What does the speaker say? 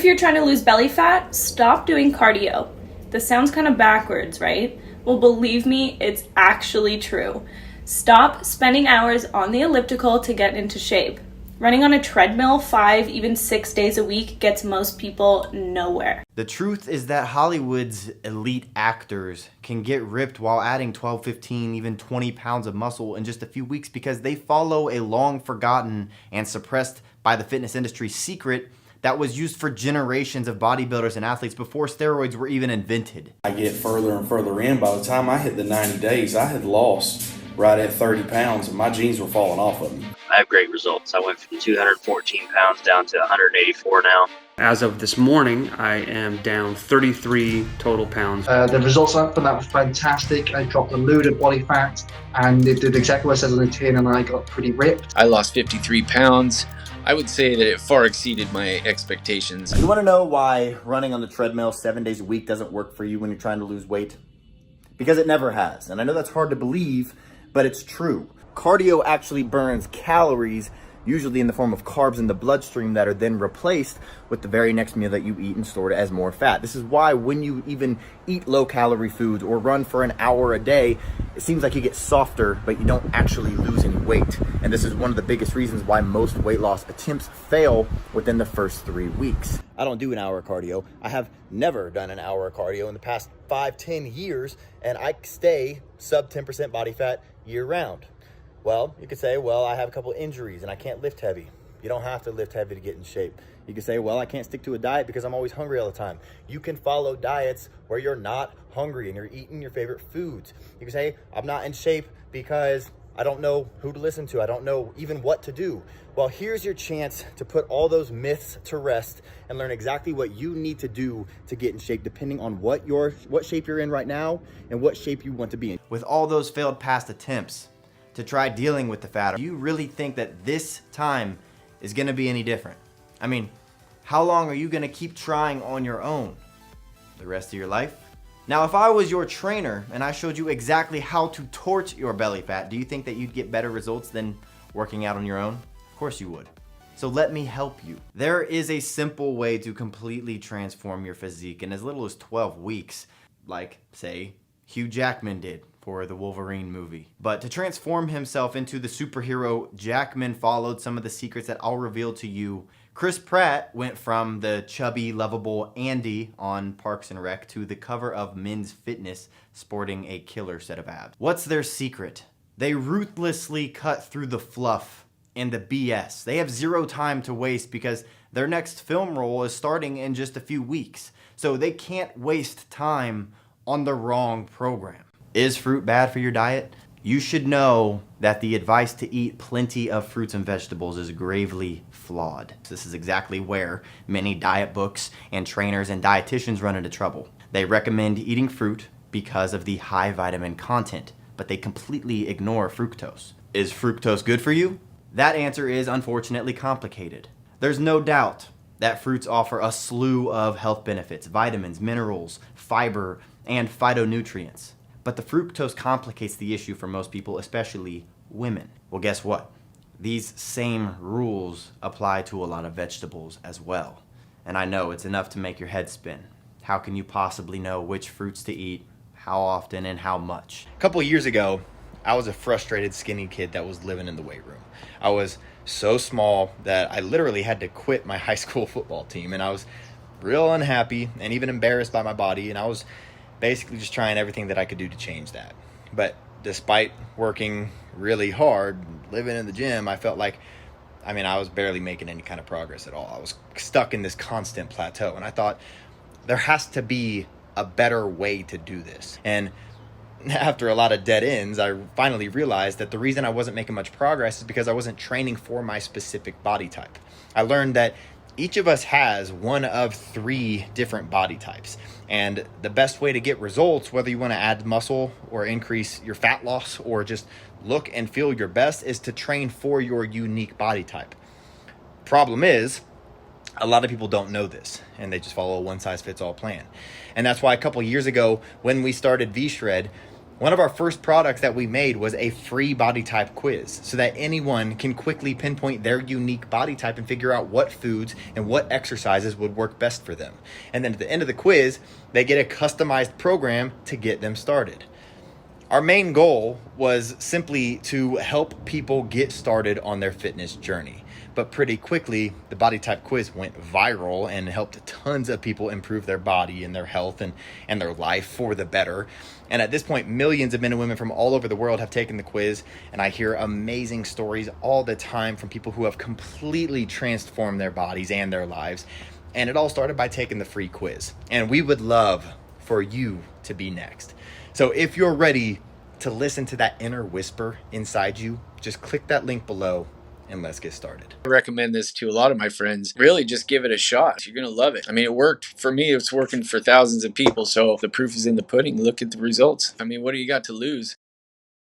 If you're trying to lose belly fat, stop doing cardio. This sounds kind of backwards, right? Well, believe me, it's actually true. Stop spending hours on the elliptical to get into shape. Running on a treadmill 5, even 6 days a week gets most people nowhere. The truth is that Hollywood's elite actors can get ripped while adding 12, 15, even 20 pounds of muscle in just a few weeks because they follow a long forgotten and suppressed by the fitness industry secret that was used for generations of bodybuilders and athletes before steroids were even invented. I get further and further in. By the time I hit the 90 days, I had lost right at 30 pounds and my jeans were falling off of me. I have great results. I went from 214 pounds down to 184 now. As of this morning, I am down 33 total pounds. The results from that were fantastic. I dropped a load of body fat and it did exactly what it says on the tin, and I got pretty ripped. I lost 53 pounds. I would say that it far exceeded my expectations. You want to know why running on the treadmill 7 days a week doesn't work for you when you're trying to lose weight? Because it never has. And I know that's hard to believe, but it's true. Cardio actually burns calories, usually in the form of carbs in the bloodstream that are then replaced with the very next meal that you eat and stored as more fat. This is why when you even eat low-calorie foods or run for an hour a day, it seems like you get softer, but you don't actually lose any weight. And this is one of the biggest reasons why most weight loss attempts fail within the first 3 weeks. I don't do an hour of cardio. I have never done an hour of cardio in the past 5-10 years, and I stay sub 10% body fat year round. Well, you could say, well, I have a couple injuries and I can't lift heavy. You don't have to lift heavy to get in shape. You could say, well, I can't stick to a diet because I'm always hungry all the time. You can follow diets where you're not hungry and you're eating your favorite foods. You can say, I'm not in shape because I don't know who to listen to. I don't know even what to do. Well, here's your chance to put all those myths to rest and learn exactly what you need to do to get in shape, depending on what shape you're in right now and what shape you want to be in. With all those failed past attempts to try dealing with the fat, do you really think that this time is gonna be any different? I mean, how long are you gonna keep trying on your own? The rest of your life? Now, if I was your trainer and I showed you exactly how to torch your belly fat, do you think that you'd get better results than working out on your own? Of course you would. So let me help you. There is a simple way to completely transform your physique in as little as 12 weeks, like, say, Hugh Jackman did for the Wolverine movie. But to transform himself into the superhero, Jackman followed some of the secrets that I'll reveal to you. Chris Pratt went from the chubby, lovable Andy on Parks and Rec to the cover of Men's Fitness sporting a killer set of abs. What's their secret? They ruthlessly cut through the fluff and the BS. They have zero time to waste because their next film role is starting in just a few weeks. So they can't waste time on the wrong program. Is fruit bad for your diet? You should know that the advice to eat plenty of fruits and vegetables is gravely flawed. This is exactly where many diet books and trainers and dietitians run into trouble. They recommend eating fruit because of the high vitamin content, but they completely ignore fructose. Is fructose good for you? That answer is unfortunately complicated. There's no doubt that fruits offer a slew of health benefits, vitamins, minerals, fiber, and phytonutrients. But the fructose complicates the issue for most people, especially women. Well, guess what? These same rules apply to a lot of vegetables as well. And I know it's enough to make your head spin. How can you possibly know which fruits to eat, how often, and how much? A couple years ago, I was a frustrated skinny kid that was living in the weight room. I was so small that I literally had to quit my high school football team, and I was real unhappy and even embarrassed by my body, and I was basically just trying everything that I could do to change that. But despite working really hard, living in the gym, I felt like, I was barely making any kind of progress at all. I was stuck in this constant plateau, and I thought there has to be a better way to do this. And after a lot of dead ends, I finally realized that the reason I wasn't making much progress is because I wasn't training for my specific body type. I learned that each of us has one of 3 different body types. And the best way to get results, whether you want to add muscle or increase your fat loss or just look and feel your best, is to train for your unique body type. Problem is, a lot of people don't know this and they just follow a one-size-fits-all plan. And that's why a couple years ago when we started V-Shred, One of our first products that we made was a free body type quiz so that anyone can quickly pinpoint their unique body type and figure out what foods and what exercises would work best for them. And then at the end of the quiz, they get a customized program to get them started. Our main goal was simply to help people get started on their fitness journey. But pretty quickly, the body type quiz went viral and helped tons of people improve their body and their health and their life for the better. And at this point, millions of men and women from all over the world have taken the quiz, and I hear amazing stories all the time from people who have completely transformed their bodies and their lives. And it all started by taking the free quiz. And we would love for you to be next. So if you're ready to listen to that inner whisper inside you, just click that link below and let's get started. I recommend this to a lot of my friends. Really, just give it a shot. You're going to love it. I mean, it worked for me. It's working for thousands of people. So the proof is in the pudding. Look at the results. I mean, what do you got to lose?